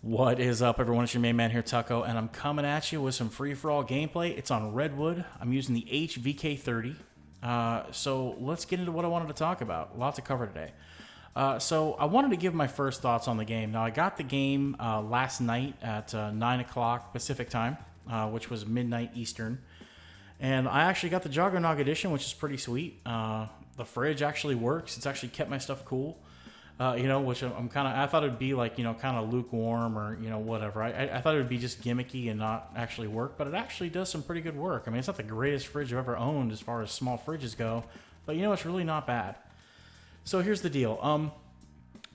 What is up, everyone? It's your main man here, Tucko, and I'm coming at you with some free-for-all gameplay. It's on Redwood. I'm using the HVK30. So let's get into what I wanted to talk about. A lot to cover today. So I wanted to give my first thoughts on the game. Now, I got the game last night at 9 o'clock Pacific time, which was midnight Eastern. And I actually got the Juggernog edition, which is pretty sweet. The fridge actually works. It's actually kept my stuff cool. Which I'm kind of, I thought it'd be like, kind of lukewarm or, whatever. I thought it would be just gimmicky and not actually work, but it actually does some pretty good work. I mean, it's not the greatest fridge I've ever owned as far as small fridges go, but it's really not bad. So here's the deal.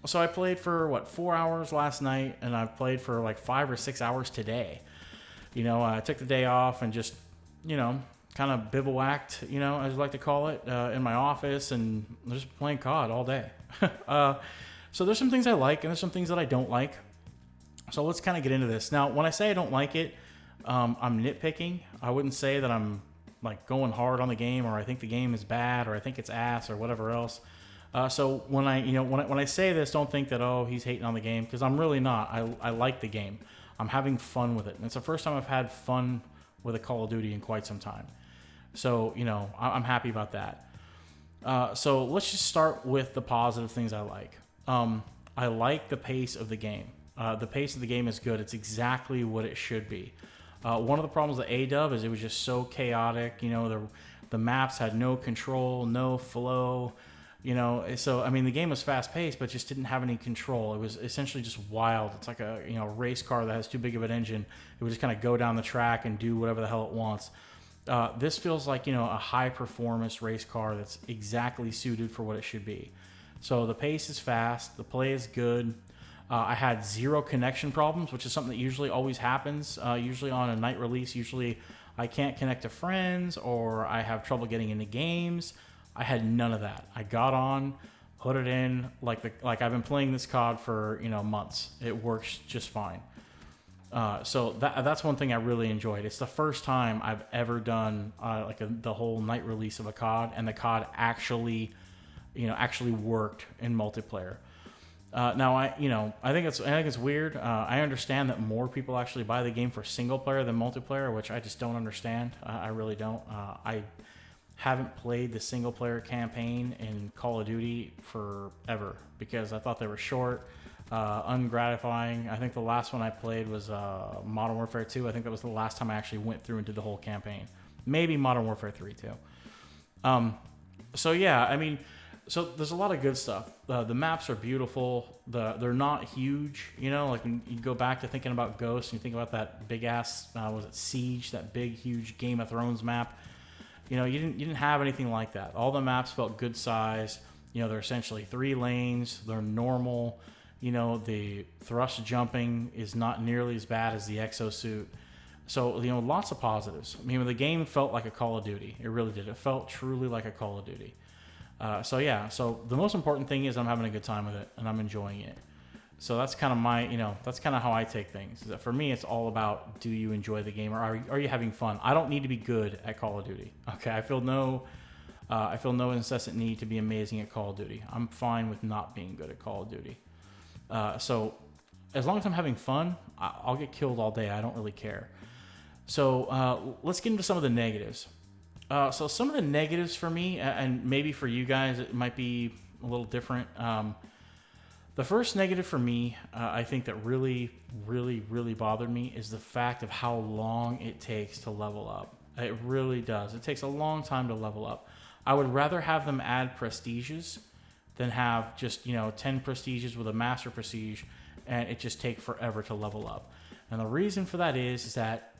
So I played for 4 hours last night, and I've played for like 5 or 6 hours today. I took the day off and just, kind of bivouacked, as I like to call it, in my office, and just playing COD all day. So there's some things I like, and there's some things that I don't like. So let's kind of get into this. Now, when I say I don't like it, I'm nitpicking. I wouldn't say that I'm like going hard on the game, or I think the game is bad, or I think it's ass, or whatever else. So when I say this, don't think that, he's hating on the game, because I'm really not. I like the game. I'm having fun with it. And it's the first time I've had fun with a Call of Duty in quite some time. So, I'm happy about that. So let's just start with the positive things I like. I like the pace of the game. The pace of the game is good. It's exactly what it should be. One of the problems with A-Dub is it was just so chaotic. The maps had no control, no flow. So I mean, the game was fast paced, but just didn't have any control. It was essentially just wild. It's like a race car that has too big of an engine. It would just kind of go down the track and do whatever the hell it wants. This feels like a high performance race car that's exactly suited for what it should be. So the pace is fast, the play is good. I had 0 connection problems, which is something that usually always happens. Usually on a night release, usually I can't connect to friends, or I have trouble getting into games. I had none of that. I got on, put it in, like I've been playing this COD for months. It works just fine. So that's one thing I really enjoyed. It's the first time I've ever done the whole night release of a COD, and the COD actually worked in multiplayer. Now I think it's weird. I understand that more people actually buy the game for single player than multiplayer, which I just don't understand. I really don't. I haven't played the single player campaign in Call of Duty forever because I thought they were short. Ungratifying. I think the last one I played was Modern Warfare 2. I think that was the last time I actually went through and did the whole campaign. Maybe Modern Warfare 3 too. So yeah, I mean, so there's a lot of good stuff. The maps are beautiful. They're not huge. Like when you go back to thinking about Ghost and you think about that big ass, was it Siege? That big, huge Game of Thrones map. You didn't have anything like that. All the maps felt good size. They're essentially 3 lanes. They're normal. The thrust jumping is not nearly as bad as the exosuit. So, lots of positives. I mean, the game felt like a Call of Duty. It really did. It felt truly like a Call of Duty. So the most important thing is I'm having a good time with it, and I'm enjoying it. So that's kind of that's kind of how I take things. Is that for me, it's all about, do you enjoy the game, or are you having fun? I don't need to be good at Call of Duty. Okay, I feel no incessant need to be amazing at Call of Duty. I'm fine with not being good at Call of Duty. So as long as I'm having fun, I'll get killed all day. I don't really care. So let's get into some of the negatives. So some of the negatives for me, and maybe for you guys, it might be a little different. The first negative for me, I think that really, really, really bothered me is the fact of how long it takes to level up. It really does. It takes a long time to level up. I would rather have them add prestiges than have just 10 prestiges with a master prestige, and it just take forever to level up. And the reason for that is that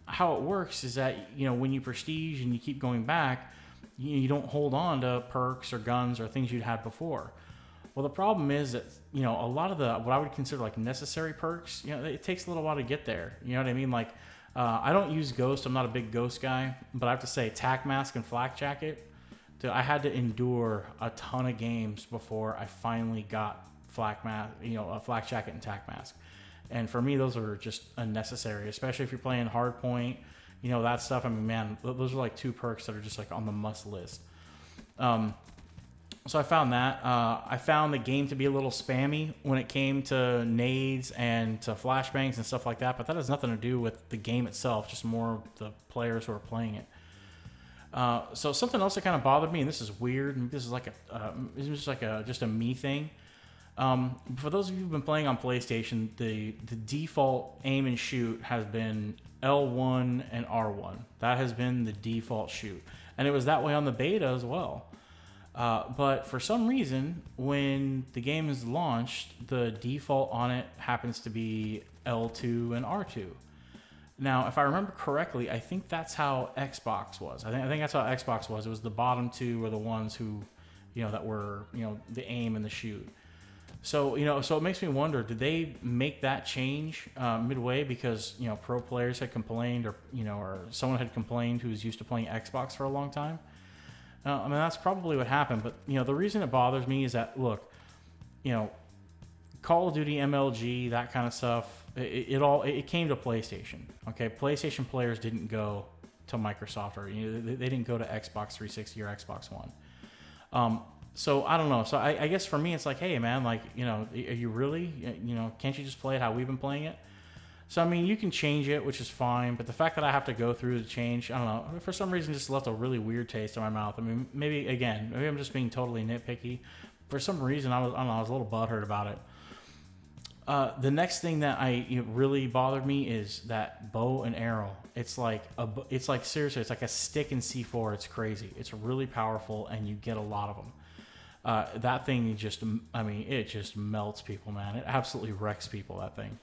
how it works is that when you prestige and you keep going back, you don't hold on to perks or guns or things you'd had before. Well, the problem is that a lot of what I would consider like necessary perks, it takes a little while to get there. You know what I mean? Like I don't use Ghost. I'm not a big Ghost guy, but I have to say Tac Mask and Flak Jacket. I had to endure a ton of games before I finally got Flak Jacket and Tac Mask. And for me, those are just unnecessary, especially if you're playing Hardpoint, that stuff. I mean, man, those are like 2 perks that are just like on the must list. So I found that. I found the game to be a little spammy when it came to nades and to flashbangs and stuff like that, but that has nothing to do with the game itself, just more the players who are playing it. So something else that kind of bothered me, and this is weird, this is like just a me thing. For those of you who've been playing on PlayStation, the default aim and shoot has been L1 and R1. That has been the default shoot. And it was that way on the beta as well. But for some reason, when the game is launched, the default on it happens to be L2 and R2. Now, if I remember correctly, I think that's how Xbox was. I think that's how Xbox was. It was the bottom two were the ones who, that were, the aim and the shoot. So, so it makes me wonder, did they make that change midway because, pro players had complained or someone had complained who was used to playing Xbox for a long time? I mean, that's probably what happened. But, the reason it bothers me is that, look, Call of Duty, MLG, that kind of stuff, it came to PlayStation. Okay, PlayStation players didn't go to Microsoft or they didn't go to Xbox 360 or Xbox One. So I don't know. So I guess for me, it's like, hey man, like, are you really, can't you just play it how we've been playing it? So I mean, you can change it, which is fine, but the fact that I have to go through the change, I don't know, for some reason, just left a really weird taste in my mouth. I mean, maybe I'm just being totally nitpicky. For some reason, I was a little butthurt about it. The next thing that really bothered me is that bow and arrow. It's like seriously, it's like a stick in C4. It's crazy. It's really powerful, and you get a lot of them. That thing it just melts people, man. It absolutely wrecks people. That thing.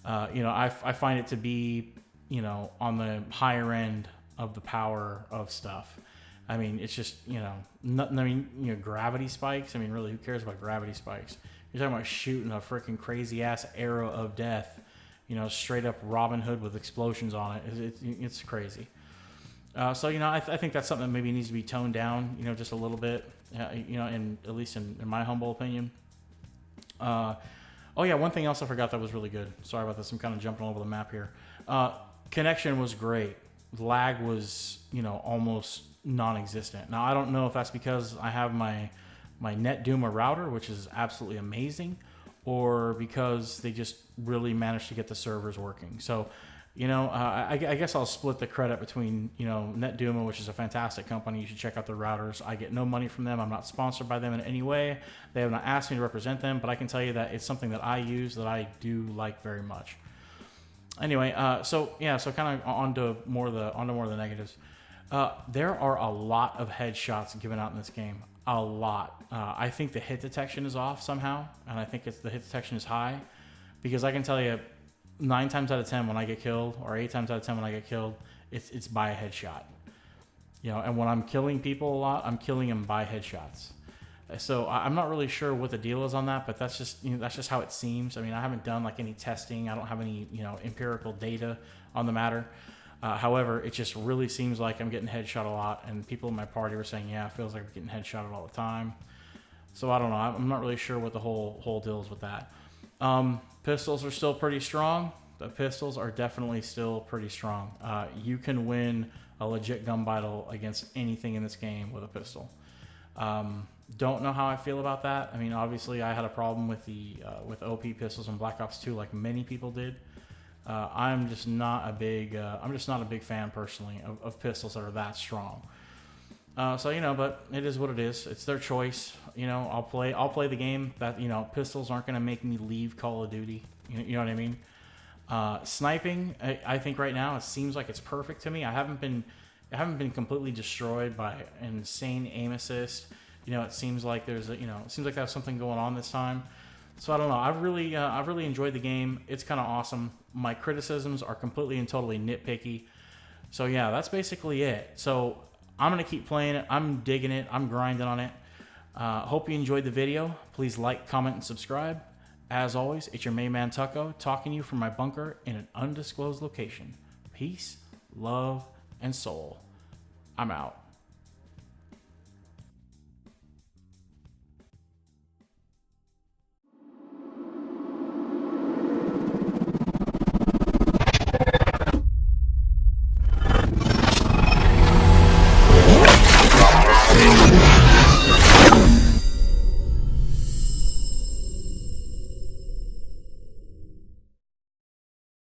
I find it to be, on the higher end of the power of stuff. I mean, it's just, gravity spikes. I mean, really, who cares about gravity spikes? You're talking about shooting a freaking crazy ass arrow of death, straight up Robin Hood with explosions on it. It's crazy. So I think that's something that maybe needs to be toned down, just a little bit, at least in my humble opinion. Oh yeah, one thing else I forgot that was really good. Sorry about this. I'm kind of jumping all over the map here. Connection was great. Lag was, almost non-existent. Now I don't know if that's because I have my NetDuma router, which is absolutely amazing, or because they just really managed to get the servers working. So, I guess I'll split the credit between, NetDuma, which is a fantastic company. You should check out their routers. I get no money from them. I'm not sponsored by them in any way. They have not asked me to represent them, but I can tell you that it's something that I use that I do like very much. Anyway, so kind of onto more of the negatives. There are a lot of headshots given out in this game. A lot. I think the hit detection is off somehow, and I think the hit detection is high, because I can tell you 9 times out of 10 when I get killed, or 8 times out of 10 when I get killed, it's by a headshot. And when I'm killing people a lot, I'm killing them by headshots. So I'm not really sure what the deal is on that, but that's just how it seems. I mean, I haven't done like any testing. I don't have any empirical data on the matter. However, it just really seems like I'm getting headshot a lot, and people in my party were saying, yeah, it feels like we're getting headshotted all the time. So I don't know. I'm not really sure what the whole deal is with that. Pistols are still pretty strong. The pistols are definitely still pretty strong. You can win a legit gun battle against anything in this game with a pistol. Don't know how I feel about that. I mean, obviously, I had a problem with with OP pistols in Black Ops 2, like many people did. I'm just not a big fan personally of pistols that are that strong. But it is what it is. It's their choice. I'll play the game. That pistols aren't going to make me leave Call of Duty. You know what I mean? Sniping, I think right now it seems like it's perfect to me. I haven't been completely destroyed by insane aim assist. It seems like there's something going on this time. So I don't know. I've really enjoyed the game. It's kind of awesome. My criticisms are completely and totally nitpicky. So yeah, that's basically it. So I'm gonna keep playing it. I'm digging it. I'm grinding on it. Hope you enjoyed the video. Please like, comment, and subscribe. As always, it's your main man Tucko talking to you from my bunker in an undisclosed location. Peace, love, and soul. I'm out.